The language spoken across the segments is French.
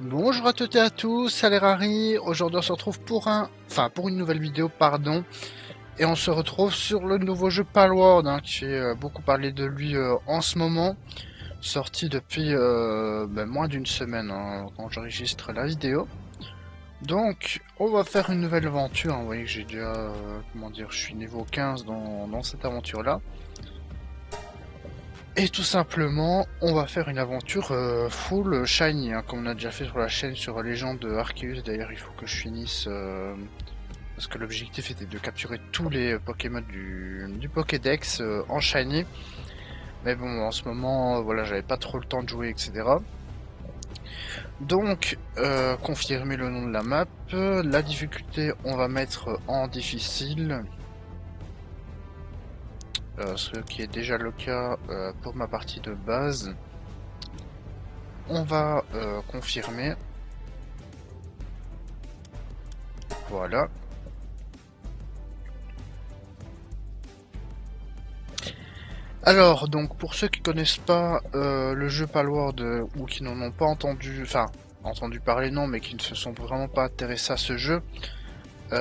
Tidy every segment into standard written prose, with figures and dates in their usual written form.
Bonjour à toutes et à tous, c'est Rari. Aujourd'hui on se retrouve pour une nouvelle vidéo, pardon. Et on se retrouve sur le nouveau jeu Palworld, qui fait beaucoup parler de lui en ce moment. Sorti depuis moins d'une semaine quand j'enregistre la vidéo. Donc on va faire une nouvelle aventure, hein. Vous voyez que j'ai déjà, je suis niveau 15 dans cette aventure-là. Et tout simplement, on va faire une aventure full shiny, comme on a déjà fait sur la chaîne sur Légende de Arceus. D'ailleurs, il faut que je finisse, parce que l'objectif était de capturer tous les Pokémon du Pokédex en shiny. Mais bon, en ce moment, voilà, j'avais pas trop le temps de jouer, etc. Donc, confirmer le nom de la map. La difficulté, on va mettre en difficile. Ce qui est déjà le cas pour ma partie de base. On va confirmer. Voilà. Alors, donc, pour ceux qui connaissent pas le jeu Palworld ou qui n'en ont pas entendu parler, non, mais qui ne se sont vraiment pas intéressés à ce jeu.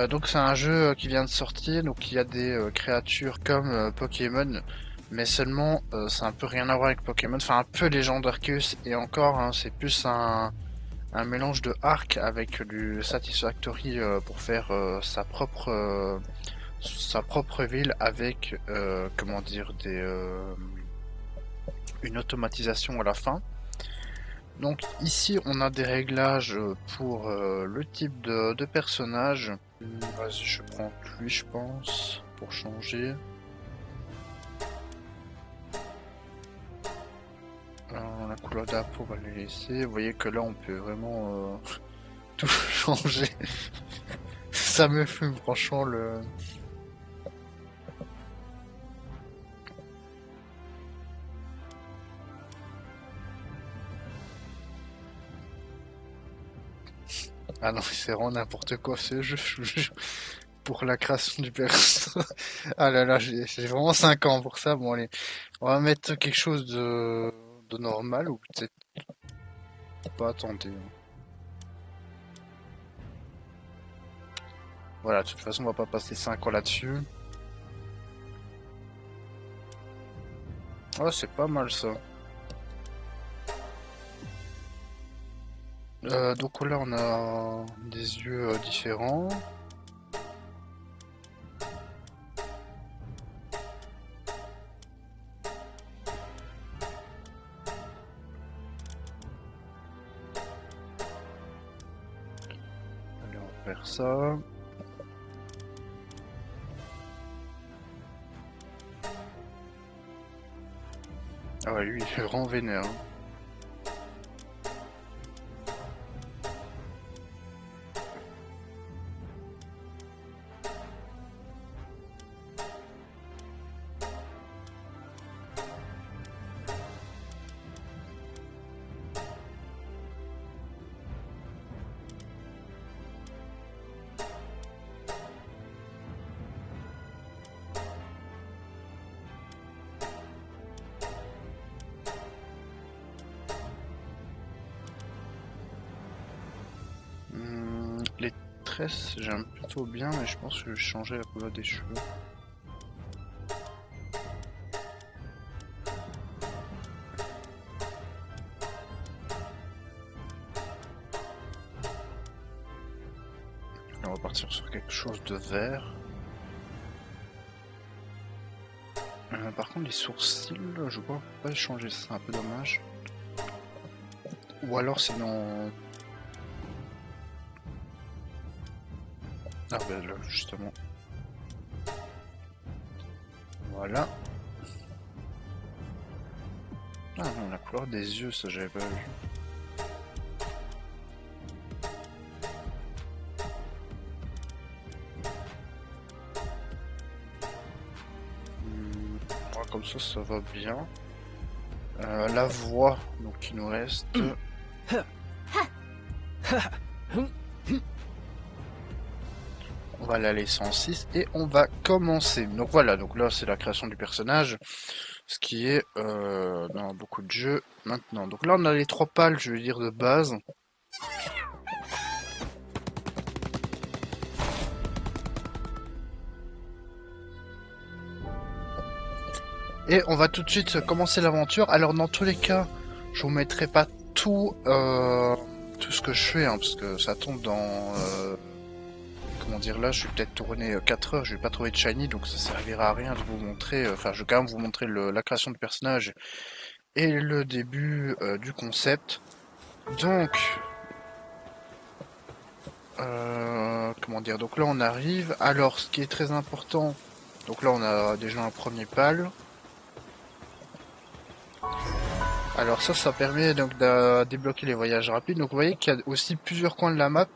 Donc, c'est un jeu qui vient de sortir, donc il y a des créatures comme Pokémon, mais seulement c'est un peu rien à voir avec Pokémon, enfin un peu Légende Arceus et encore, c'est plus un mélange de Arc avec du Satisfactory pour faire sa propre ville avec une automatisation à la fin. Donc ici on a des réglages pour le type de personnage. Vas-y, je prends lui, je pense, pour changer. Alors, la couleur de la peau, on va les laisser. Vous voyez que là on peut vraiment tout changer. Ça me fume franchement le... Ah non, c'est vraiment n'importe quoi ce jeu. Pour la création du perso. Ah là là, j'ai vraiment 5 ans pour ça. Bon allez, on va mettre quelque chose de normal ou peut-être pas, attendez. Voilà, de toute façon, on va pas passer 5 ans là-dessus. Oh, c'est pas mal ça. Donc là, on a des yeux différents. Allez, on va faire ça. Ah ouais, lui, il est vraiment vénère, hein. Les tresses, j'aime plutôt bien, mais je pense que je vais changer la couleur des cheveux. On va partir sur quelque chose de vert. Par contre, les sourcils, je vois pas changer, c'est un peu dommage. Ou alors c'est dans... Ah ben là, justement. Voilà. Ah non, la couleur des yeux, ça j'avais pas vu. Ouais, comme ça va bien. La voix, donc il nous reste... On va la laisser en 6 et on va commencer. Donc voilà, donc là c'est la création du personnage, ce qui est dans beaucoup de jeux maintenant. Donc là on a les 3 pales, je veux dire, de base. Et on va tout de suite commencer l'aventure. Alors dans tous les cas, je vous mettrai pas tout ce que je fais, hein, parce que ça tombe dans... comment dire, là, je vais peut-être tourner 4 heures, je vais pas trouver de shiny, donc ça servira à rien de vous montrer... Enfin, je vais quand même vous montrer la création du personnage et le début du concept. Donc... comment dire, donc là on arrive. Alors, ce qui est très important... Donc là, on a déjà un premier pal. Alors ça permet donc de débloquer les voyages rapides. Donc vous voyez qu'il y a aussi plusieurs coins de la map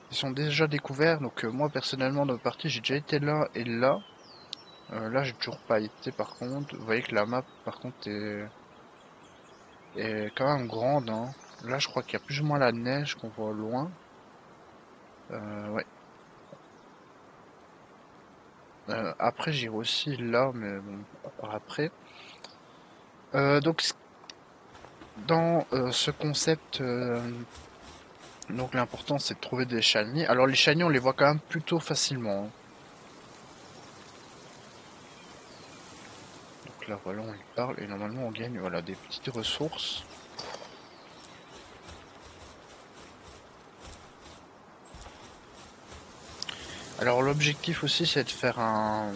qui sont déjà découverts. Donc moi personnellement dans le partie j'ai déjà été là et là. Là j'ai toujours pas été par contre. Vous voyez que la map par contre est quand même grande, hein. Là je crois qu'il y a plus ou moins la neige qu'on voit au loin. Ouais. Après j'irai aussi là, mais bon, par après. Donc dans ce concept, donc l'important c'est de trouver des shiny. Alors les shiny on les voit quand même plutôt facilement, hein. Donc là voilà on y parle et normalement on gagne voilà des petites ressources. Alors l'objectif aussi c'est de faire un...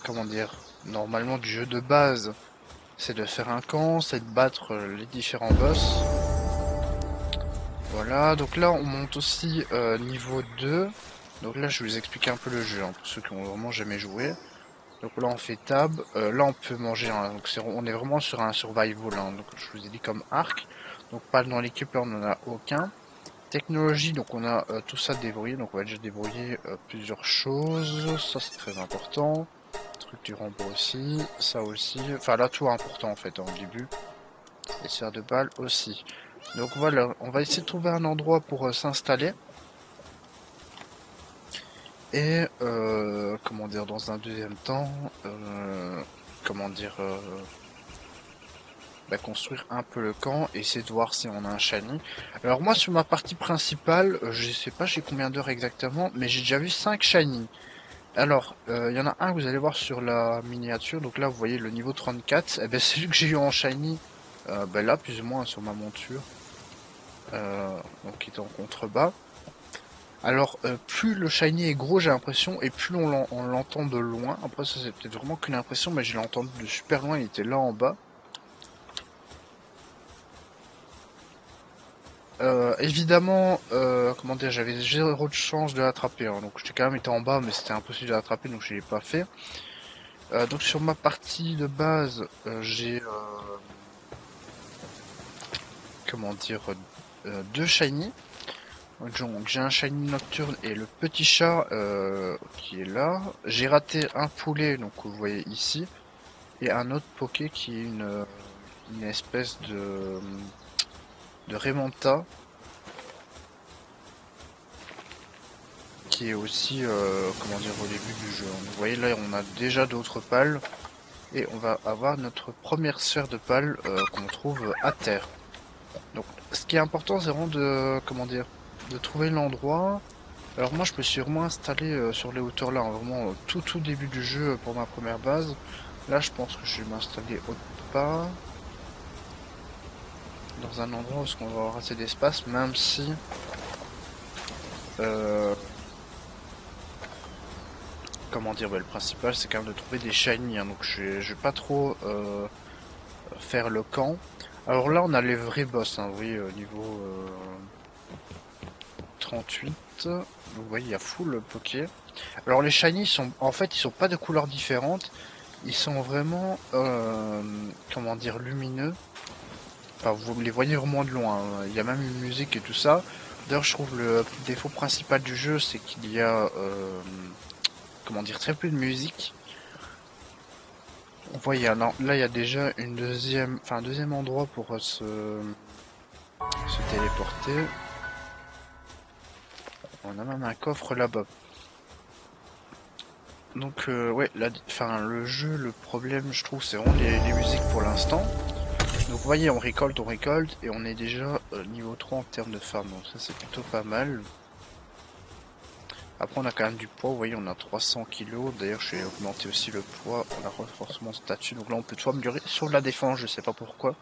Comment dire? Normalement du jeu de base c'est de faire un camp, c'est de battre les différents boss. Voilà, donc là on monte aussi niveau 2. Donc là je vais vous expliquer un peu le jeu, hein, pour ceux qui ont vraiment jamais joué. Donc là on fait tab, là on peut manger, donc on est vraiment sur un survival, hein, donc je vous ai dit comme arc. Donc pas dans l'équipe là on n'en a aucun. Technologie, donc on a tout ça débrouillé, donc on va déjà débrouiller plusieurs choses, ça c'est très important. Structure en bois aussi, ça aussi, enfin là tout est important en fait, hein, au début. Et serre de balle aussi. Donc voilà, on va essayer de trouver un endroit pour s'installer. Et comment dire, dans un deuxième temps, comment dire, construire un peu le camp et essayer de voir si on a un shiny. Alors moi sur ma partie principale, je sais pas j'ai combien d'heures exactement, mais j'ai déjà vu 5 shiny. Alors, il y en a un que vous allez voir sur la miniature, donc là vous voyez le niveau 34, et ben c'est celui que j'ai eu en shiny, là plus ou moins sur ma monture, donc qui est en contrebas. Alors, plus le shiny est gros, j'ai l'impression, et plus on l'entend de loin. Après, ça c'est peut-être vraiment qu'une impression, mais je l'ai entendu de super loin, il était là en bas. Évidemment, comment dire, j'avais zéro de chance de l'attraper, hein, donc j'étais quand même été en bas, mais c'était impossible de l'attraper, donc je l'ai pas fait. Donc sur ma partie de base, j'ai, comment dire, deux shiny. Donc j'ai un shiny nocturne et le petit chat qui est là. J'ai raté un poulet, donc vous voyez ici, et un autre poké qui est une espèce de Raymanta, qui est aussi, comment dire, au début du jeu. Vous voyez là, on a déjà d'autres pales, et on va avoir notre première sphère de pales qu'on trouve à terre. Donc, ce qui est important, c'est vraiment de, comment dire, de trouver l'endroit. Alors moi, je me suis vraiment installé sur les hauteurs là, hein, vraiment tout début du jeu pour ma première base. Là, je pense que je vais m'installer au pas, dans un endroit où on va avoir assez d'espace, même si euh, comment dire, le principal c'est quand même de trouver des shiny, hein, donc je vais pas trop faire le camp. Alors là on a les vrais boss, hein, oui, niveau 38. Vous voyez il y a full poké. Alors les shiny sont en fait ils sont pas de couleurs différentes, ils sont vraiment comment dire lumineux. Enfin, vous les voyez vraiment de loin, hein. Il y a même une musique et tout ça. D'ailleurs je trouve le défaut principal du jeu c'est qu'il y a comment dire très peu de musique. Vous voyez, là il y a déjà un deuxième endroit pour se téléporter. On a même un coffre là-bas. Donc ouais, le jeu, le problème je trouve c'est vraiment les musiques pour l'instant. Donc vous voyez on récolte et on est déjà niveau 3 en termes de farm, donc ça c'est plutôt pas mal. Après on a quand même du poids, vous voyez on a 300 kg, d'ailleurs je vais augmenter aussi le poids, on a renforcement de statut, donc là on peut tout améliorer sur la défense, je sais pas pourquoi.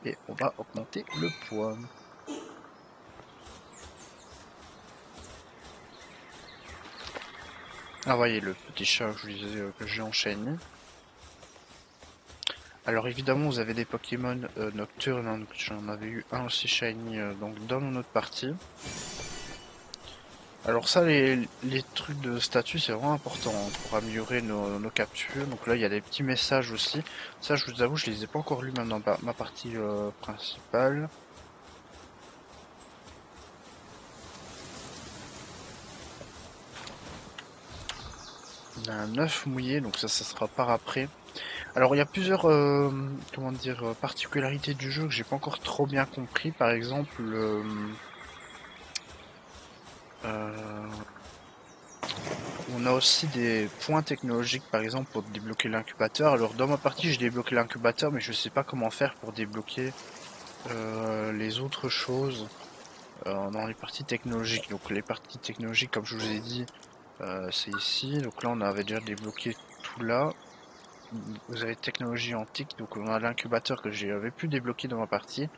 Et on va augmenter le poids. Ah voyez le petit chat que je vous disais que j'ai enchaîné. Alors évidemment vous avez des Pokémon nocturnes, hein, donc j'en avais eu un aussi shiny donc dans notre partie. Alors ça les trucs de statut c'est vraiment important hein, pour améliorer nos captures. Donc là il y a des petits messages aussi. Ça je vous avoue je les ai pas encore lus même dans ma partie principale. On a un œuf mouillé donc ça sera par après. Alors il y a plusieurs comment dire particularités du jeu que j'ai pas encore trop bien compris. Par exemple on a aussi des points technologiques par exemple pour débloquer l'incubateur. Alors dans ma partie j'ai débloqué l'incubateur mais je sais pas comment faire pour débloquer les autres choses dans les parties technologiques. Donc les parties technologiques comme je vous ai dit c'est ici. Donc là on avait déjà débloqué tout là. Vous avez technologie antique, donc on a l'incubateur que j'avais pu débloquer dans ma partie.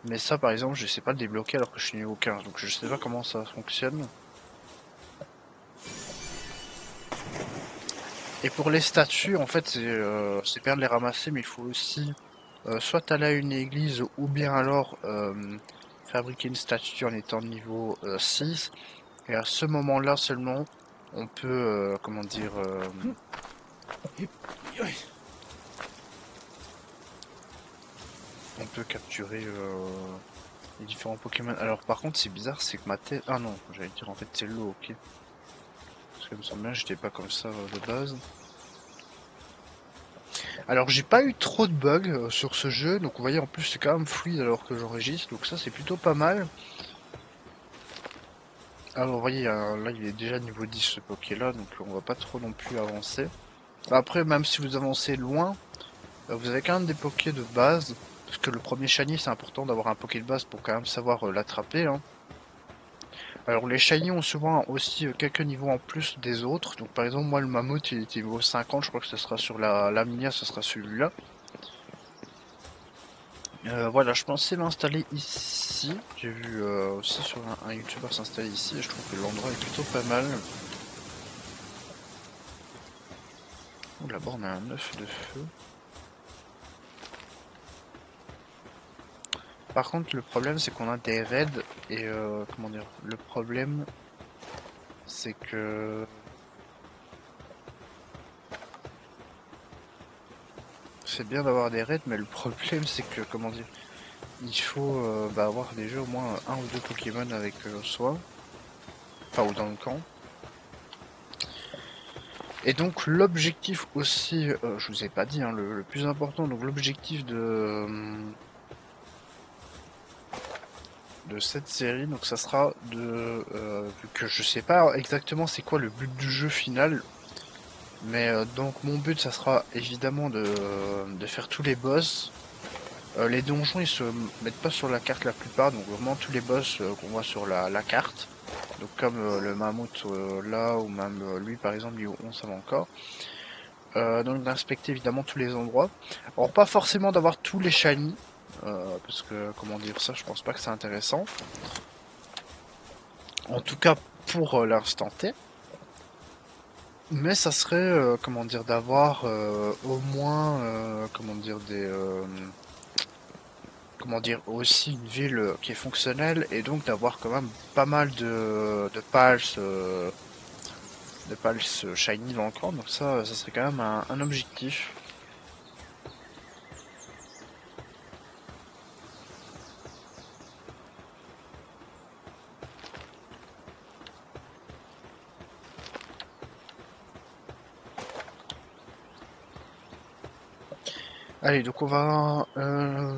Mais ça par exemple je sais pas le débloquer alors que je suis niveau 15. Donc je sais pas comment ça fonctionne. Et pour les statues, en fait, c'est bien de les ramasser, mais il faut aussi soit aller à une église ou bien alors fabriquer une statue en étant niveau 6. Et à ce moment-là seulement, on peut, comment dire, on peut capturer les différents Pokémon. Alors par contre, c'est bizarre, c'est que ma tête... Ah non, j'allais dire en fait c'est l'eau, ok. Parce que il me semble bien, j'étais pas comme ça de base. Alors j'ai pas eu trop de bugs sur ce jeu, donc vous voyez en plus c'est quand même fluide alors que j'enregistre, donc ça c'est plutôt pas mal. Alors vous voyez là il est déjà niveau 10 ce Poké là, donc on va pas trop non plus avancer. Après même si vous avancez loin, vous avez quand même des Pokés de base, parce que le premier shiny c'est important d'avoir un Poké de base pour quand même savoir l'attraper. Hein. Alors les shiny ont souvent aussi quelques niveaux en plus des autres, donc par exemple moi le Mammouth il était niveau 50, je crois que ce sera sur la Minia, ce sera celui-là. Voilà, je pensais m'installer ici. J'ai vu aussi sur un youtubeur s'installer ici et je trouve que l'endroit est plutôt pas mal. Oh, là-bas on a un œuf de feu. Par contre le problème c'est qu'on a des raids et comment dire, le problème c'est que c'est bien d'avoir des raids mais le problème c'est que comment dire, il faut avoir déjà au moins un ou deux Pokémon avec soi. Enfin ou dans le camp. Et donc l'objectif aussi, je vous ai pas dit, hein, le plus important, donc l'objectif de cette série, donc ça sera de, vu que je sais pas exactement c'est quoi le but du jeu final, mais donc mon but ça sera évidemment de faire tous les boss. Les donjons ils se mettent pas sur la carte la plupart, donc vraiment tous les boss qu'on voit sur la carte. Donc comme le mammouth là, ou même lui par exemple, lui on savait encore. Donc d'inspecter évidemment tous les endroits. Alors pas forcément d'avoir tous les shiny, parce que comment dire ça, je pense pas que c'est intéressant. En tout cas pour l'instant T. Mais ça serait comment dire d'avoir au moins comment dire des comment dire aussi une ville qui est fonctionnelle et donc d'avoir quand même pas mal de pals shiny dans le camp. Donc ça serait quand même un objectif. Allez, donc on va...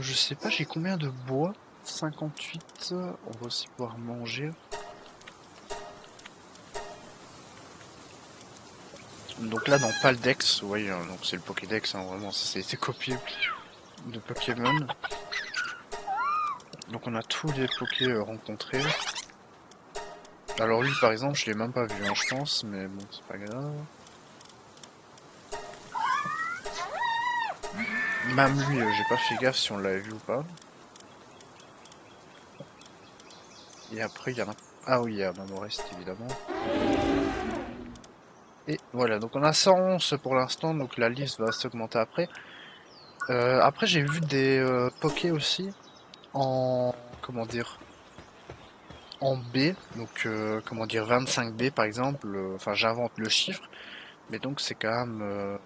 je sais pas, j'ai combien de bois? 58. On va aussi pouvoir manger. Donc là, dans Paldex, vous voyez, donc c'est le Pokédex, hein, vraiment, ça a été copié de Pokémon. Donc on a tous les Pokés rencontrés. Alors lui par exemple je l'ai même pas vu hein, je pense, mais bon c'est pas grave. Même lui j'ai pas fait gaffe si on l'avait vu ou pas. Et après il y en a... Ah oui il y a Mamorest évidemment. Et voilà donc on a 111 pour l'instant donc la liste va s'augmenter après. Après j'ai vu des pokés aussi en... comment dire... en B, donc comment dire 25B par exemple, enfin j'invente le chiffre, mais donc c'est quand même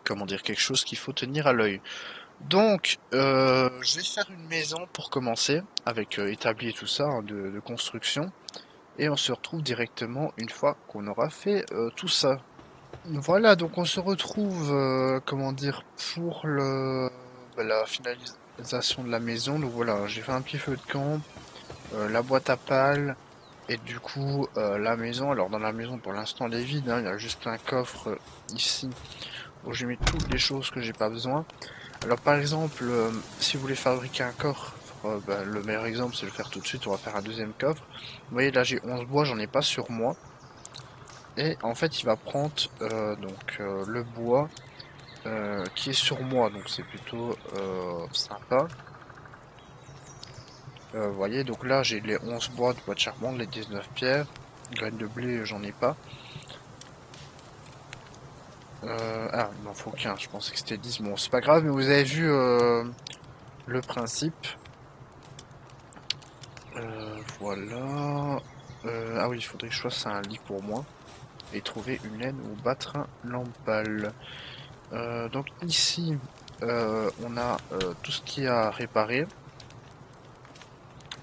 comment dire quelque chose qu'il faut tenir à l'œil. Donc je vais faire une maison pour commencer, avec établi et tout ça hein, de construction, et on se retrouve directement une fois qu'on aura fait tout ça. Voilà, donc on se retrouve comment dire pour la finalisation de la maison. Donc voilà, j'ai fait un petit feu de camp, la boîte à pales. Et du coup, la maison, alors dans la maison pour l'instant elle est vide, hein, il y a juste un coffre ici où je mets toutes les choses que j'ai pas besoin. Alors par exemple, si vous voulez fabriquer un coffre, le meilleur exemple c'est de le faire tout de suite, on va faire un deuxième coffre. Vous voyez là j'ai 11 bois, j'en ai pas sur moi. Et en fait il va prendre le bois qui est sur moi, donc c'est plutôt sympa. Vous voyez, donc là j'ai les 11 bois de bois de charbon, les 19 pierres. Graines de blé, j'en ai pas. Il m'en faut qu'un, je pensais que c'était 10. Bon, c'est pas grave, mais vous avez vu le principe. Voilà. Ah oui, il faudrait que je fasse un lit pour moi. Et trouver une laine ou battre un lampal. Donc ici, on a tout ce qui est à réparer.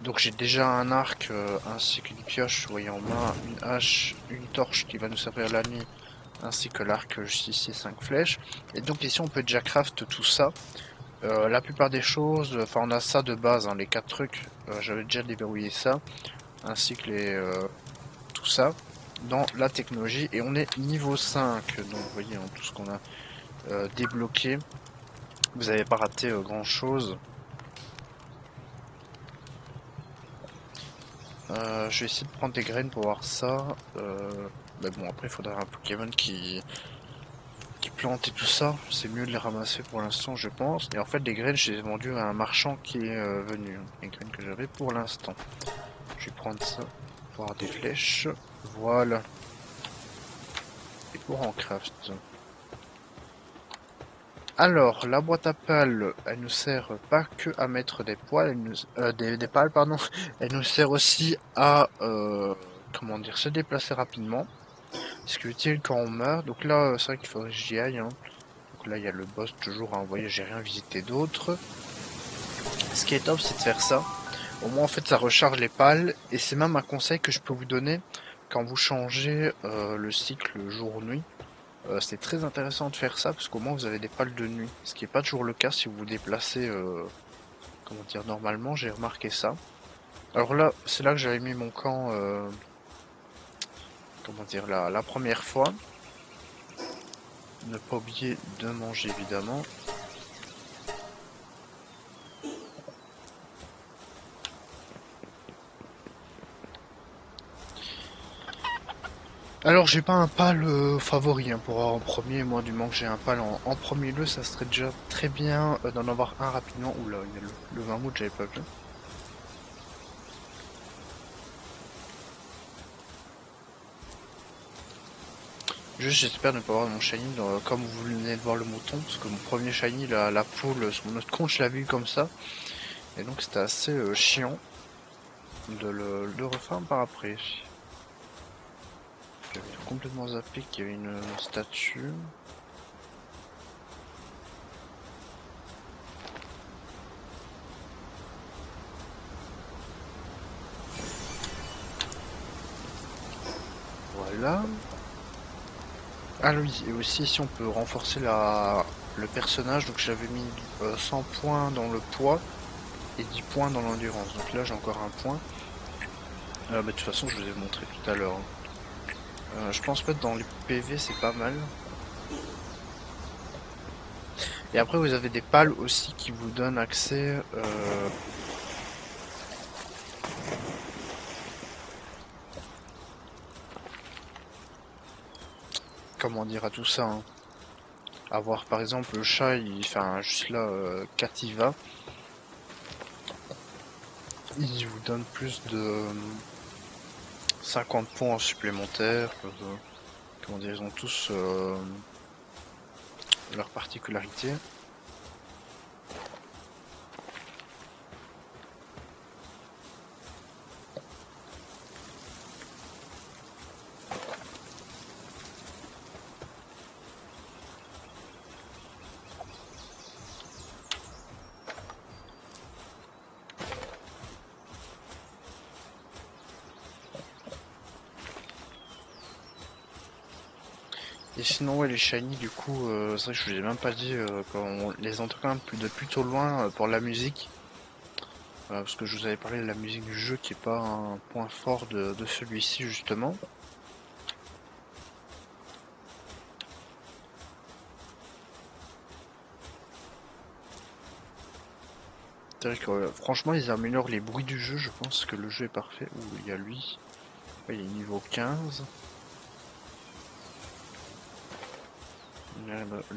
Donc j'ai déjà un arc ainsi qu'une pioche, vous voyez en main, une hache, une torche qui va nous servir la nuit, ainsi que l'arc justicier 5 flèches. Et donc ici on peut déjà craft tout ça. La plupart des choses, enfin on a ça de base, hein, les 4 trucs, j'avais déjà déverrouillé ça, ainsi que tout ça dans la technologie, et on est niveau 5, donc vous voyez hein, tout ce qu'on a débloqué, vous n'avez pas raté grand chose. Je vais essayer de prendre des graines pour voir ça, mais bon après il faudra un Pokémon qui plante et tout ça, c'est mieux de les ramasser pour l'instant je pense, et en fait les graines je les ai vendues à un marchand qui est venu, les graines que j'avais pour l'instant. Je vais prendre ça pour avoir des flèches. Voilà. Et pour en craft. Alors, la boîte à pales, elle nous sert pas que à mettre des poils, des pales, pardon. Elle nous sert aussi à, comment dire, se déplacer rapidement. Ce qui est utile quand on meurt. Donc là, c'est vrai qu'il faudrait que j'y aille. Hein. Donc là, il y a le boss toujours à envoyer. J'ai rien visité d'autre. Ce qui est top, c'est de faire ça. Au moins, en fait, ça recharge les pales. Et c'est même un conseil que je peux vous donner quand vous changez le cycle jour-nuit. C'est très intéressant de faire ça parce qu'au moins vous avez des pales de nuit. Ce qui n'est pas toujours le cas si vous vous déplacez comment dire, normalement, j'ai remarqué ça. Alors là, c'est là que j'avais mis mon camp comment dire, la première fois. Ne pas oublier de manger évidemment. Alors j'ai pas un pal favori hein, pour avoir en premier, moi du moment que j'ai un pal en premier lieu, ça serait déjà très bien d'en avoir un rapidement. Oula, il y a le vermouth, j'avais pas vu. Juste j'espère ne pas avoir mon shiny comme vous venez de voir le mouton, parce que mon premier shiny, la poule, sur mon autre compte, je l'avais eu comme ça. Et donc c'était assez chiant de le refaire par après. J'avais complètement zappé qu'il y avait une statue. Voilà. Ah oui, et aussi si on peut renforcer le personnage, donc j'avais mis 100 points dans le poids et 10 points dans l'endurance. Donc là j'ai encore un point. De toute façon je vous ai montré tout à l'heure. Je pense mettre dans les PV c'est pas mal. Et après vous avez des pales aussi qui vous donnent accès comment dire à tout ça, hein. Avoir par exemple le chat, enfin juste là, Cativa, il vous donne plus de 50 points supplémentaires. Comment dire, ils ont tous leurs particularités. Et sinon, ouais, les shiny, du coup, c'est vrai que je vous ai même pas dit, quand on les entend quand même de plutôt loin pour la musique. Parce que je vous avais parlé de la musique du jeu qui est pas un point fort de celui-ci, justement. C'est vrai que franchement, ils améliorent les bruits du jeu, je pense que le jeu est parfait. Ouh, il y a lui. Ouais, il est niveau 15.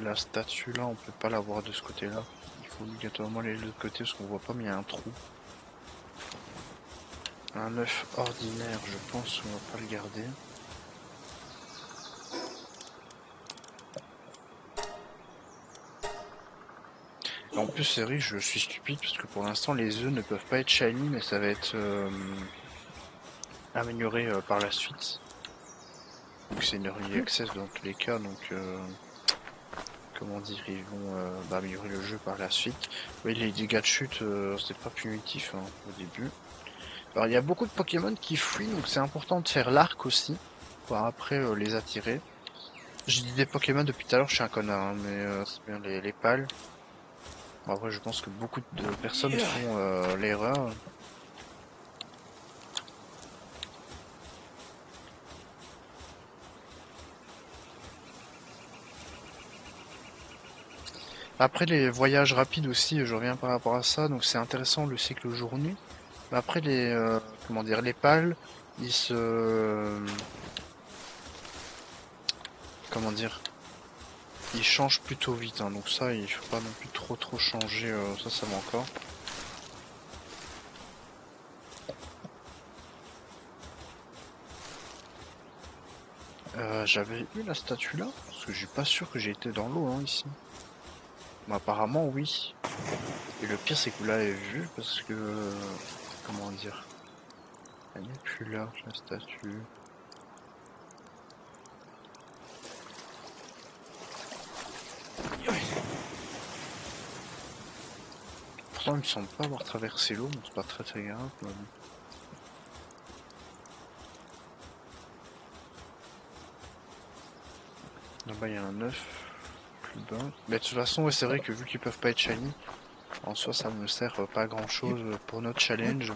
La statue là, on peut pas la voir de ce côté-là. Il faut obligatoirement aller de l'autre côté parce qu'on voit pas, mais il y a un trou. Un œuf ordinaire, je pense qu'on va pas le garder. Et en plus, c'est vrai, je suis stupide parce que pour l'instant, les œufs ne peuvent pas être shiny, mais ça va être amélioré par la suite. Donc c'est une early access dans tous les cas, donc comment dire, ils vont améliorer le jeu par la suite. Oui, les dégâts de chute, c'est pas punitif hein, au début. Alors il y a beaucoup de Pokémon qui fuient, donc c'est important de faire l'arc aussi, pour après les attirer. J'ai dit des Pokémon depuis tout à l'heure, je suis un connard, hein, mais c'est bien les pales. Bon, après je pense que beaucoup de personnes font l'erreur. Après les voyages rapides aussi, je reviens par rapport à ça, donc c'est intéressant le cycle jour-nuit. Mais après les comment dire, les pales, ils se comment dire, ils changent plutôt vite, hein, donc ça il faut pas non plus trop changer, ça va encore. J'avais eu la statue là, parce que je suis pas sûr que j'ai été dans l'eau hein, ici. Mais apparemment oui. Et le pire c'est que vous l'avez vu parce que comment dire, elle n'est plus là la statue. Pourtant il me semble pas avoir traversé l'eau, mais c'est pas très grave. Là-bas il y a un œuf plus bas. Mais de toute façon ouais, c'est vrai que vu qu'ils peuvent pas être shiny, en soi ça ne sert pas à grand chose pour notre challenge.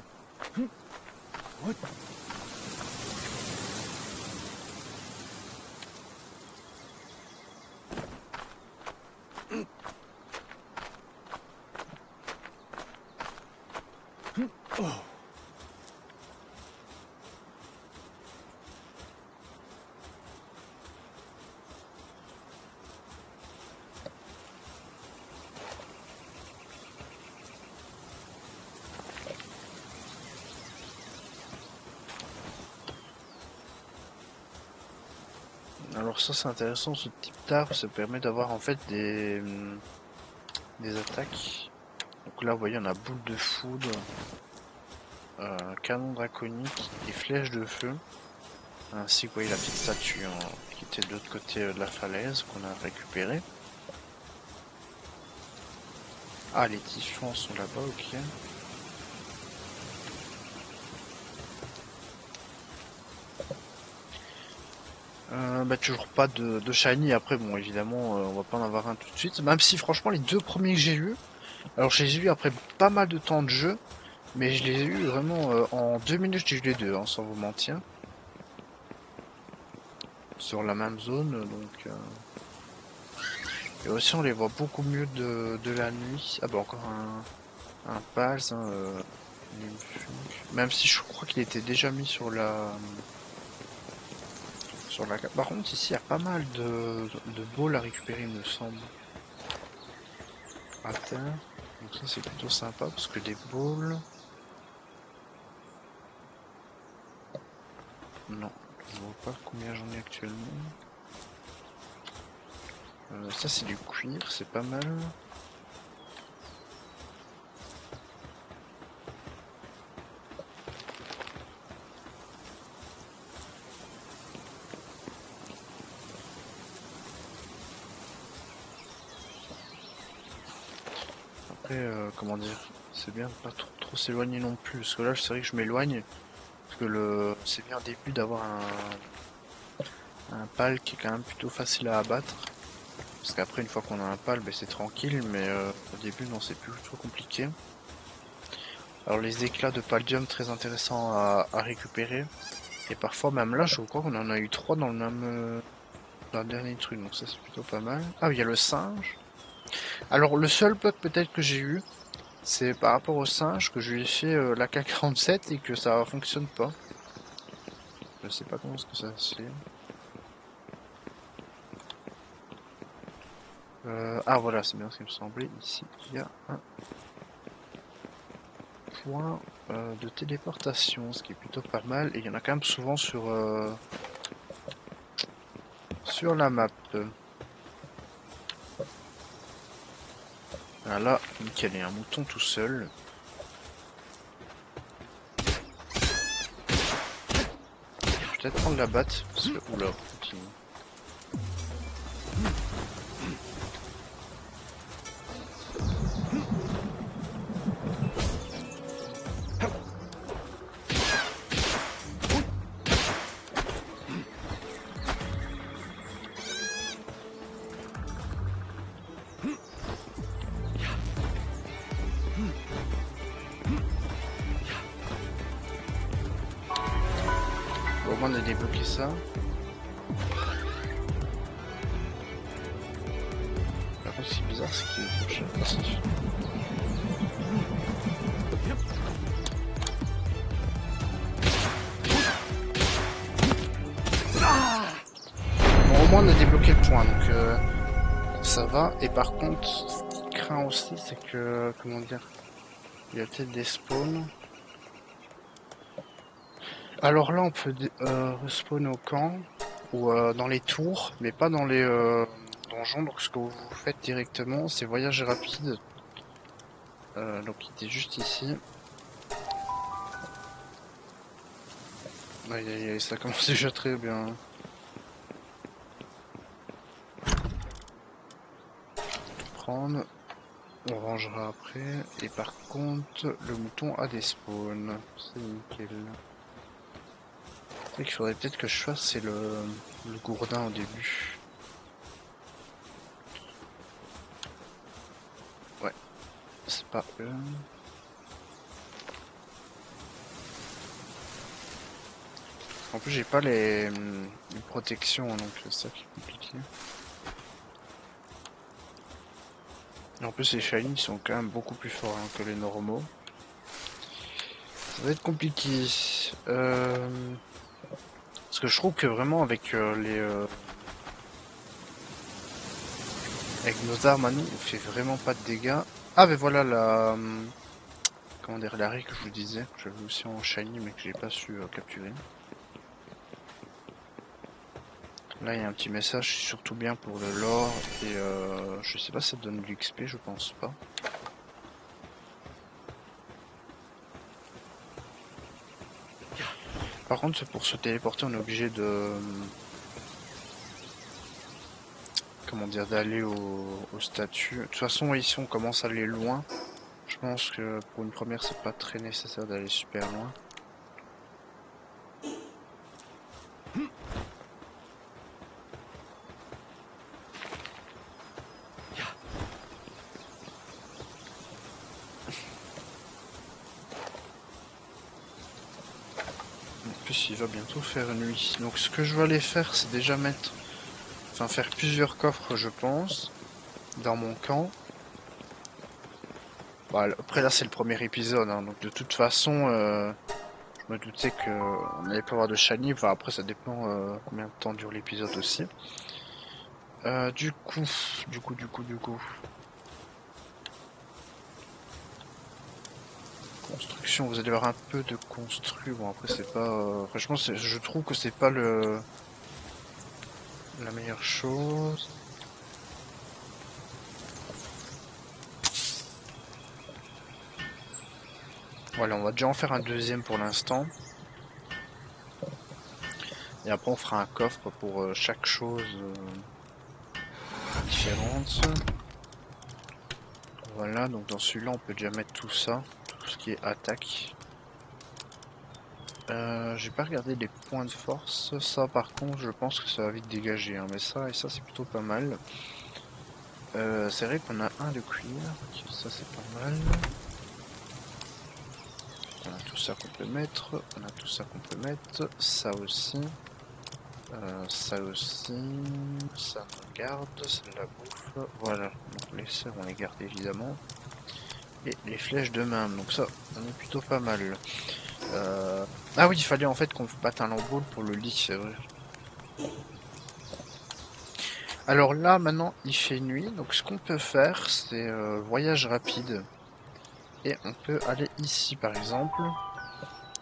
Alors ça c'est intéressant, ce type d'arbre, ça permet d'avoir en fait des attaques. Donc là vous voyez on a boule de foudre, canon draconique et flèche de feu. Ainsi que vous voyez la petite statue hein, qui était de l'autre côté de la falaise qu'on a récupérée. Ah les typhons sont là-bas, ok. Bah toujours pas de shiny, après bon évidemment on va pas en avoir un tout de suite. Même si franchement les deux premiers que j'ai eu, alors je les ai eu après pas mal de temps de jeu, mais je les ai eu vraiment en 2 minutes j'ai eu les deux, hein, sans vous mentir. Sur la même zone, donc... Et aussi on les voit beaucoup mieux de la nuit. Ah bah encore un Pals, hein, même si je crois qu'il était déjà mis sur sur la carte. Par contre, ici, il y a pas mal de balls à récupérer, il me semble. À terre. Donc ça, c'est plutôt sympa, parce que des balls... Non, je vois pas combien j'en ai actuellement. Ça, c'est du cuir, c'est pas mal. Après, comment dire, c'est bien de pas trop s'éloigner non plus, parce que là, c'est vrai que je m'éloigne, parce que c'est bien au début d'avoir un pal qui est quand même plutôt facile à abattre. Parce qu'après, une fois qu'on a un pal, ben, c'est tranquille, mais au début, non, c'est plus trop compliqué. Alors, les éclats de paldium, très intéressants à récupérer. Et parfois, même là, je crois qu'on en a eu 3 dans le même... dans le dernier truc, donc ça, c'est plutôt pas mal. Ah, il y a le singe. Alors, le seul bug peut-être que j'ai eu, c'est par rapport au singe que je lui ai fait l'AK-47 et que ça fonctionne pas. Je sais pas comment est-ce que ça se fait. Ah voilà, c'est bien ce qui me semblait. Ici, il y a un point de téléportation, ce qui est plutôt pas mal. Et il y en a quand même souvent sur la map. Ah là, nickel, il y a un mouton tout seul. Je vais peut-être prendre la batte, parce que... Oula, continue. Bon, au moins on a débloqué ça. Par contre, ce qui est bizarre, c'est qu'il est prochain passif. Bon, au moins on a débloqué le point, donc ça va. Et par contre, ce qui craint aussi, c'est que, comment dire, il y a peut-être des spawns. Alors là, on peut respawn au camp ou dans les tours, mais pas dans les donjons. Donc ce que vous faites directement, c'est voyage rapide. Donc il était juste ici. Aïe aïe aïe, ça commence déjà très bien. Prendre, on rangera après. Et par contre, le mouton a des spawns. C'est nickel. Ce qu'il faudrait peut-être que je fasse, c'est le gourdin au début. Ouais, c'est pas eux. En plus, j'ai pas les protections, donc c'est ça qui est compliqué. Et en plus, les shiny sont quand même beaucoup plus forts que les normaux. Ça va être compliqué. Parce que je trouve que vraiment avec avec nos armes à nous, on fait vraiment pas de dégâts. Ah, mais voilà la comment dire, l'arrêt que je vous disais, que j'avais aussi en shiny mais que j'ai pas su capturer. Là, il y a un petit message, c'est surtout bien pour le lore et je sais pas si ça donne de l'XP, je pense pas. Par contre, pour se téléporter, on est obligé de... Comment dire, d'aller au statut. De toute façon, ici, on commence à aller loin. Je pense que pour une première, c'est pas très nécessaire d'aller super loin. En plus, il va bientôt faire nuit. Donc, ce que je vais aller faire, c'est déjà mettre... Enfin, faire plusieurs coffres, je pense, dans mon camp. Bah, après, là, c'est le premier épisode, hein, donc de toute façon, je Je me doutais qu'on n'allait pas avoir de shiny. Enfin, après, ça dépend combien de temps dure l'épisode aussi. Du coup. Construction, vous allez voir un peu de construit. Bon, après, c'est pas. Franchement, je trouve que c'est pas la meilleure chose. Voilà, on va déjà en faire un deuxième pour l'instant. Et après, on fera un coffre pour chaque chose différente. Voilà, donc dans celui-là, on peut déjà mettre tout ça. Tout ce qui est attaque. J'ai pas regardé les points de force. Ça, par contre, je pense que ça va vite dégager. Hein. Mais ça et ça, c'est plutôt pas mal. C'est vrai qu'on a un de cuir. Ça, c'est pas mal. On a tout ça qu'on peut mettre. On a tout ça qu'on peut mettre. Ça aussi. Ça aussi. Ça on garde. C'est de la bouffe. Voilà. Donc les sœurs, on les garde évidemment. Et les flèches de même. Donc ça, on est plutôt pas mal. Ah oui, il fallait en fait qu'on batte un lambeau pour le lit, c'est vrai. Alors là, maintenant, il fait nuit. Donc ce qu'on peut faire, c'est voyage rapide. Et on peut aller ici, par exemple.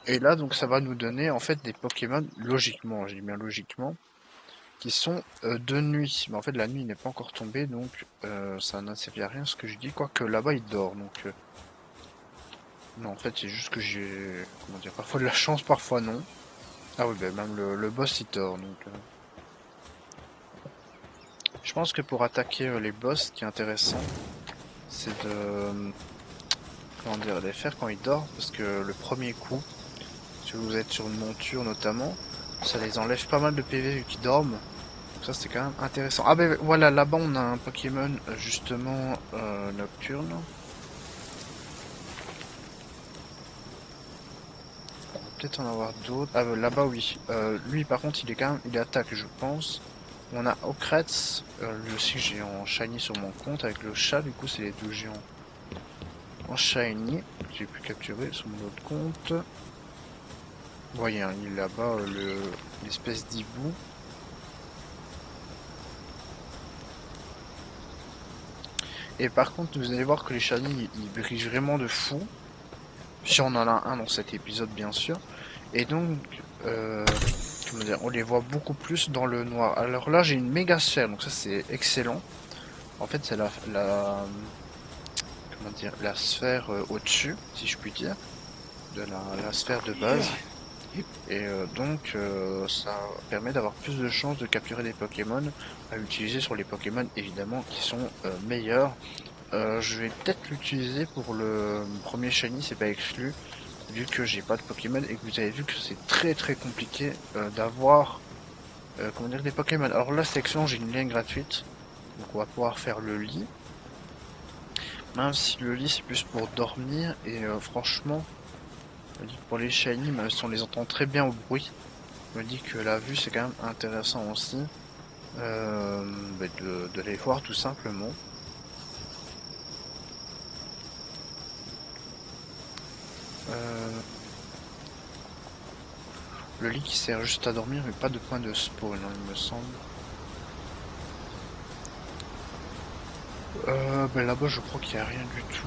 Et là, donc ça va nous donner en fait des Pokémon, logiquement, j'ai dit bien logiquement, qui sont de nuit. Mais en fait, la nuit n'est pas encore tombée, donc ça n'a servi à rien ce que je dis. Quoique là-bas, il dort, donc... Non, en fait, c'est juste que j'ai... Comment dire? Parfois de la chance, parfois non. Ah oui, ben même le boss, il dort, donc... Je pense que pour attaquer les boss, ce qui est intéressant, c'est de... Comment dire? Les faire quand ils dorment, parce que le premier coup, si vous êtes sur une monture notamment, ça les enlève pas mal de PV vu qu'ils dorment. Donc ça c'est quand même intéressant. Ah ben voilà, là-bas on a un Pokémon justement nocturne. On va peut-être en avoir d'autres. Ah ben, là-bas oui. Lui par contre il est quand même, il attaque je pense. On a Okretz, lui aussi j'ai en shiny sur mon compte avec le chat, du coup c'est les deux géants en shiny. J'ai pu capturer sur mon autre compte. Vous voyez, hein, il est là-bas, l'espèce d'hibou. Et par contre, vous allez voir que les shiny, ils brillent vraiment de fou. Si on en a un dans cet épisode, bien sûr. Et donc, comment dire, on les voit beaucoup plus dans le noir. Alors là, j'ai une méga sphère, donc ça c'est excellent. En fait, c'est comment dire, la sphère au-dessus, si je puis dire, de la sphère de base. Et donc, ça permet d'avoir plus de chances de capturer des Pokémon à utiliser sur les Pokémon, évidemment, qui sont meilleurs. Je vais peut-être l'utiliser pour le premier shiny, c'est pas exclu, vu que j'ai pas de Pokémon et que vous avez vu que c'est très très compliqué d'avoir comment dire, des Pokémon. Alors la section, j'ai une ligne gratuite, donc on va pouvoir faire le lit. Même si le lit c'est plus pour dormir et franchement, je me dis que pour les shiny, même si on les entend très bien au bruit, je me dis que la vue c'est quand même intéressant aussi de les voir tout simplement. Le lit qui sert juste à dormir, mais pas de point de spawn, hein, il me semble. Ben là-bas, je crois qu'il n'y a rien du tout.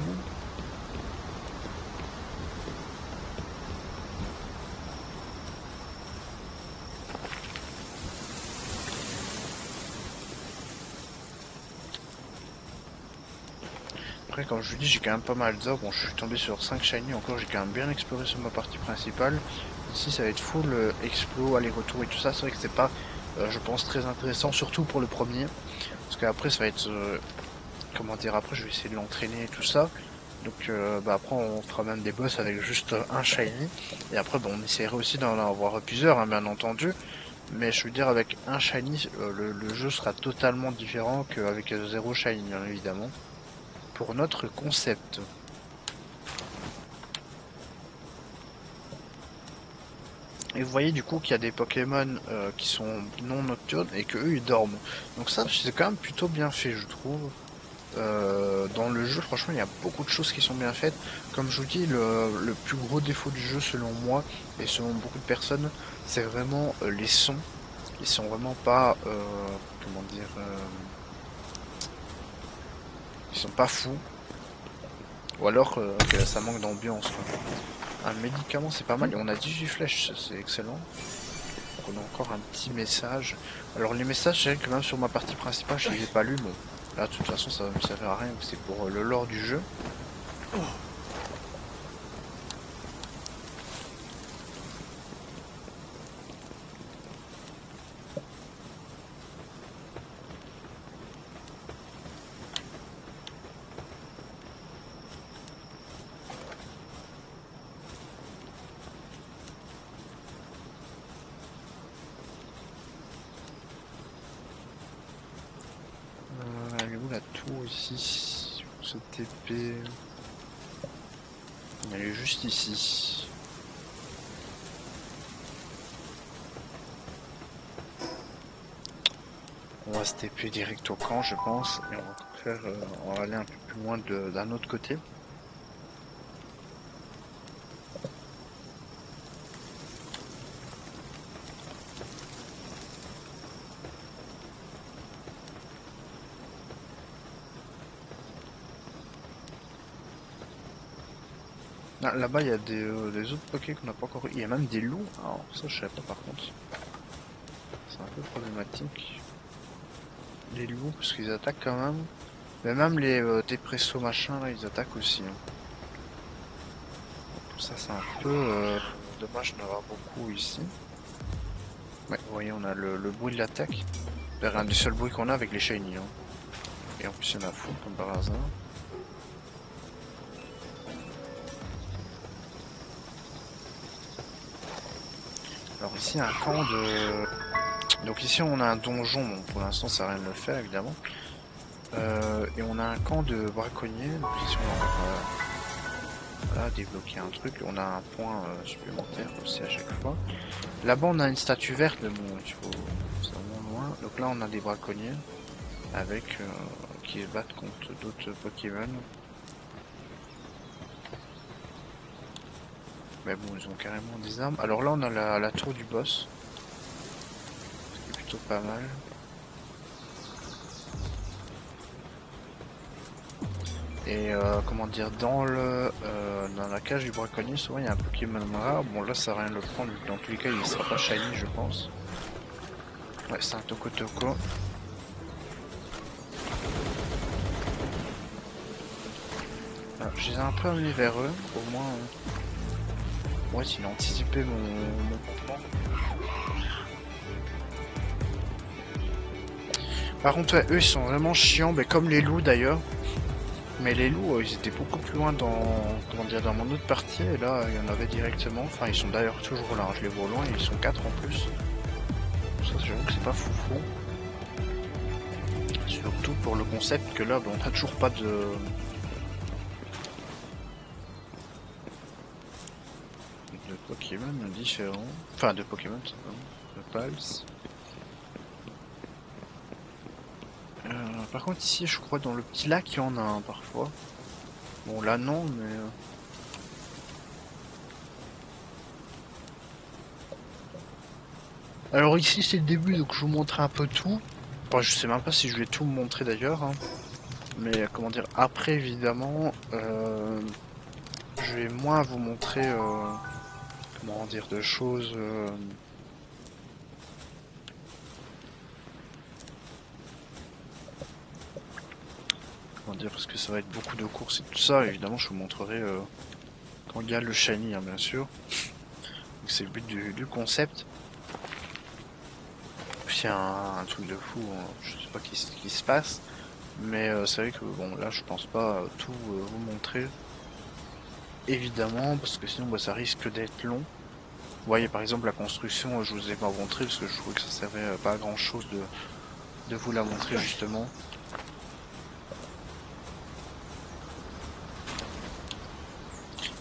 Après, comme je vous dis, j'ai quand même pas mal d'or. Bon, je suis tombé sur 5 shiny encore, j'ai quand même bien exploré sur ma partie principale. Ici, ça va être full explo, aller-retour et tout ça. C'est vrai que c'est pas, je pense, très intéressant, surtout pour le premier. Parce qu'après, ça va être... comment dire, après, je vais essayer de l'entraîner et tout ça. Donc, bah après, on fera même des boss avec juste un shiny. Et après, bon, on essaiera aussi d'en avoir plusieurs, hein, bien entendu. Mais je veux dire, avec un shiny, le jeu sera totalement différent qu'avec zéro shiny, bien évidemment. Pour notre concept. Et vous voyez du coup qu'il y a des Pokémon qui sont non nocturnes et que eux ils dorment. Donc ça c'est quand même plutôt bien fait je trouve. Dans le jeu, franchement, il y a beaucoup de choses qui sont bien faites. Comme je vous dis, le plus gros défaut du jeu, selon moi, et selon beaucoup de personnes, c'est vraiment les sons. Ils sont vraiment pas, comment dire, ils sont pas fous. Ou alors que ça manque d'ambiance, quoi. Un médicament, c'est pas mal. Et on a 18 flèches, c'est excellent. Donc on a encore un petit message. Alors les messages, c'est vrai que même sur ma partie principale, je les ai pas lus. Bon, là, de toute façon, ça va me servir à rien. C'est pour le lore du jeu. Elle est où la tour ici? Ce TP. Elle est juste ici. On va se TP direct au camp, je pense, et on va faire, on va aller un peu plus loin d'un autre côté. Ah, là-bas, il y a des autres pokés qu'on n'a pas encore eu. Il y a même des loups. Alors, ça, je savais pas par contre. C'est un peu problématique. Les loups, parce qu'ils attaquent quand même. Mais même les dépressos machin, là, ils attaquent aussi. Hein. Pour ça, c'est un peu dommage d'en avoir beaucoup ici. Ouais, vous voyez, on a le bruit de l'attaque. C'est un des seuls bruits qu'on a avec les shiny. Hein. Et en plus, il y en a fou, comme par hasard. Alors ici, un camp de... Donc ici, on a un donjon. Bon, pour l'instant, ça n'a rien de le faire, évidemment. Et on a un camp de braconniers. Donc ici, on va débloquer un truc. On a un point supplémentaire aussi à chaque fois. Là-bas, on a une statue verte, mais bon, il faut... c'est vraiment loin. Donc là, on a des braconniers avec qui se battent contre d'autres Pokémon. Mais bon, ils ont carrément des armes. Alors là, on a la tour du boss. Ce qui est plutôt pas mal. Et comment dire, dans la cage du braconnier, souvent il y a un Pokémon rare. Bon là ça sert à rien de le prendre, dans tous les cas il sera pas shiny je pense. Ouais, c'est un Toko Toko. Alors, je les ai un peu amenés vers eux, au moins. Ouais, s'il a anticipé mon mouvement. Par contre, ouais, eux ils sont vraiment chiants, mais comme les loups d'ailleurs. Mais les loups, ils étaient beaucoup plus loin dans, comment dire, dans mon autre partie, et là, il y en avait directement. Enfin, ils sont d'ailleurs toujours là, je les vois au loin, ils sont 4 en plus. Ça, j'avoue que c'est pas foufou. Surtout pour le concept que là, on n'a toujours pas de Pokémon différents. Enfin, de Pokémon, tout simplement. De Pals. Par contre, ici, je crois, dans le petit lac, il y en a un parfois. Bon, là, non, mais... Alors ici, c'est le début, donc je vous montre un peu tout. Enfin, je sais même pas si je vais tout vous montrer d'ailleurs. Hein. Mais, comment dire, après, évidemment, je vais moins vous montrer, comment dire, de choses... Comment dire, parce que ça va être beaucoup de courses et tout ça. Évidemment, je vous montrerai quand il y a le shiny, hein, bien sûr. C'est le but du concept. C'est un truc de fou, hein. Je sais pas ce qui se passe. Mais c'est vrai que bon là je pense pas tout vous montrer. Évidemment, parce que sinon bah, ça risque d'être long. Vous voyez par exemple la construction, je vous ai pas montré parce que je trouvais que ça servait pas à grand chose de vous la montrer justement.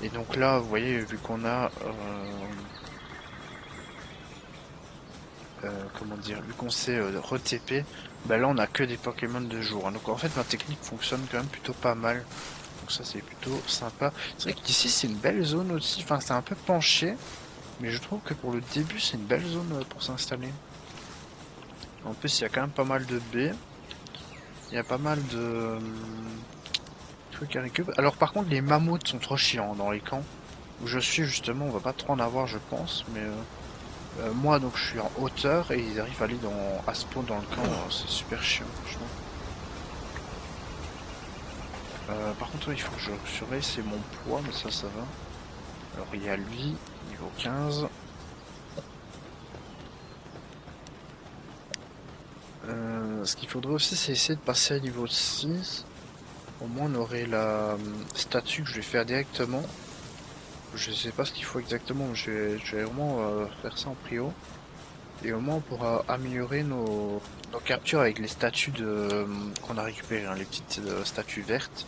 Et donc là, vous voyez, vu qu'on a comment dire, vu qu'on s'est re-TP, Bah là on a que des Pokémon de jour, hein. Donc en fait ma technique fonctionne quand même plutôt pas mal. Donc ça c'est plutôt sympa. C'est vrai qu'ici c'est une belle zone aussi, enfin c'est un peu penché. Mais je trouve que pour le début c'est une belle zone pour s'installer. En plus il y a quand même pas mal de baies. Il y a pas mal de trucs à récupérer. Alors par contre les mammouths sont trop chiants dans les camps. Où je suis justement on va pas trop en avoir je pense. Mais moi donc je suis en hauteur et ils arrivent à aller à spawn dans le camp. C'est super chiant franchement. Par contre, ouais, il faut que je surveille, c'est mon poids, mais ça va. Alors, il y a lui, niveau 15. Ce qu'il faudrait aussi, c'est essayer de passer à niveau 6. Au moins, on aurait la statue que je vais faire directement. Je sais pas ce qu'il faut exactement, mais je vais vraiment faire ça en prio. Et au moins, on pourra améliorer nos captures avec les statues qu'on a récupérées, hein, les petites statues vertes.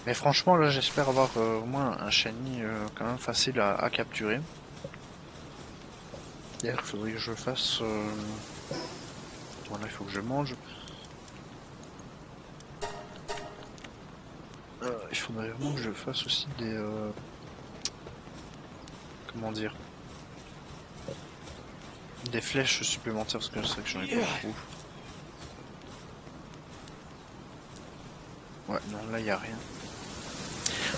Mais franchement, là, j'espère avoir au moins un shiny quand même facile à capturer. D'ailleurs, il faudrait que je fasse... Voilà, il faut que je mange. Il faudrait vraiment que je fasse aussi des... Comment dire? Des flèches supplémentaires, parce que c'est vrai que j'en ai pas beaucoup. Ouais, non, là, il n'y a rien.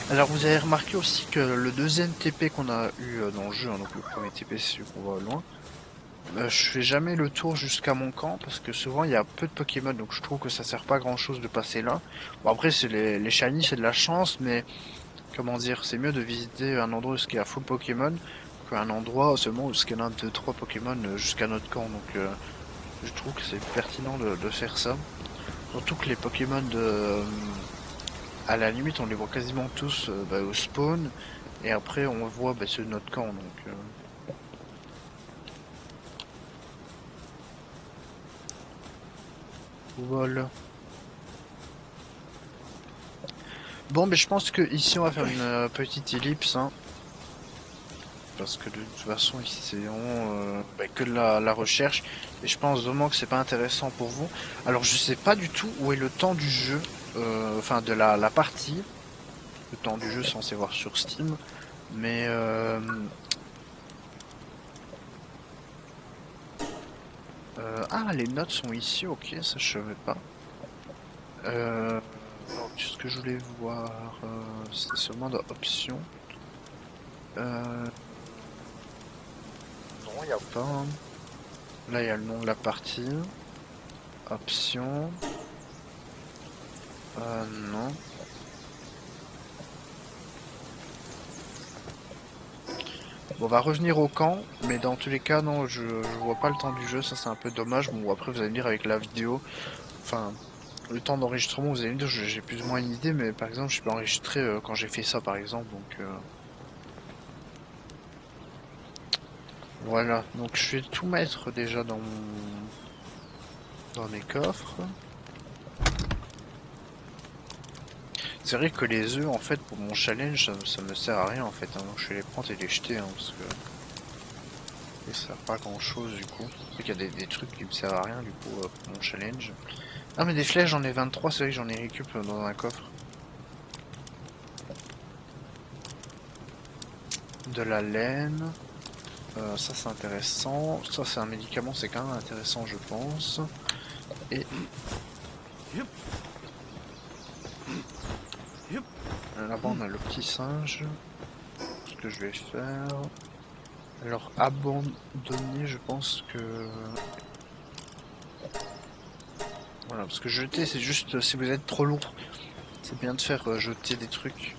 Alors, vous avez remarqué aussi que le deuxième TP qu'on a eu dans le jeu, hein, donc le premier TP, c'est celui qu'on voit au loin, je fais jamais le tour jusqu'à mon camp parce que souvent il y a peu de Pokémon, donc je trouve que ça sert pas grand chose de passer là. Bon, après c'est les shiny, c'est de la chance, mais comment dire, c'est mieux de visiter un endroit où il y a full Pokémon qu'un endroit seulement où il y en a 2-3 Pokémon jusqu'à notre camp. Donc je trouve que c'est pertinent de faire ça. Surtout que les Pokémon à la limite on les voit quasiment tous au spawn et après on voit ceux de notre camp. Donc voilà. Bon, mais je pense que ici on va faire une petite ellipse, hein, parce que de toute façon ici c'est vraiment que de la recherche, et je pense vraiment que c'est pas intéressant pour vous. Alors je sais pas du tout où est le temps du jeu, enfin de la partie, le temps du jeu censé voir sur Steam, mais ah les notes sont ici, ok, ça je savais pas. Donc ce que je voulais voir, c'est seulement dans options. Non, il n'y a pas, hein. Là, il y a le nom de la partie. Options. Non. Bon, on va revenir au camp, mais dans tous les cas, non, je vois pas le temps du jeu, ça c'est un peu dommage. Bon, après, vous allez me dire avec la vidéo, enfin, le temps d'enregistrement, vous allez me dire, j'ai plus ou moins une idée, mais par exemple, je peux enregistrer quand j'ai fait ça, par exemple, donc voilà. Donc, je vais tout mettre déjà dans mes coffres. C'est vrai que les œufs, en fait, pour mon challenge, ça me sert à rien, en fait, hein. Donc, je vais les prendre et les jeter, hein, parce que ça sert pas grand chose, du coup. Il y a des trucs qui me servent à rien, du coup, pour mon challenge. Ah, mais des flèches, j'en ai 23, c'est vrai que j'en ai récup dans un coffre. De la laine. Ça, c'est intéressant. Ça, c'est un médicament, c'est quand même intéressant, je pense. Et... là-bas, on a le petit singe. Ce que je vais faire... Alors, abandonner, je pense que... Voilà, parce que jeter, c'est juste si vous êtes trop lourd. C'est bien de faire jeter des trucs.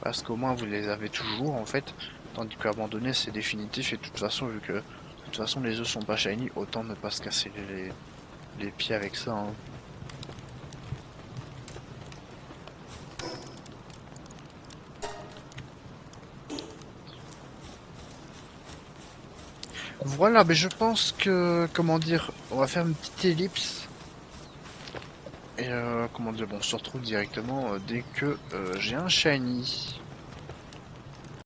Parce qu'au moins, vous les avez toujours, en fait. Tandis qu'abandonner, c'est définitif. Et de toute façon, vu que de toute façon, les œufs sont pas shiny, autant ne pas se casser les pieds avec ça, hein. Voilà, mais je pense que, comment dire, on va faire une petite ellipse. Et comment dire, bon, on se retrouve directement dès que j'ai un shiny.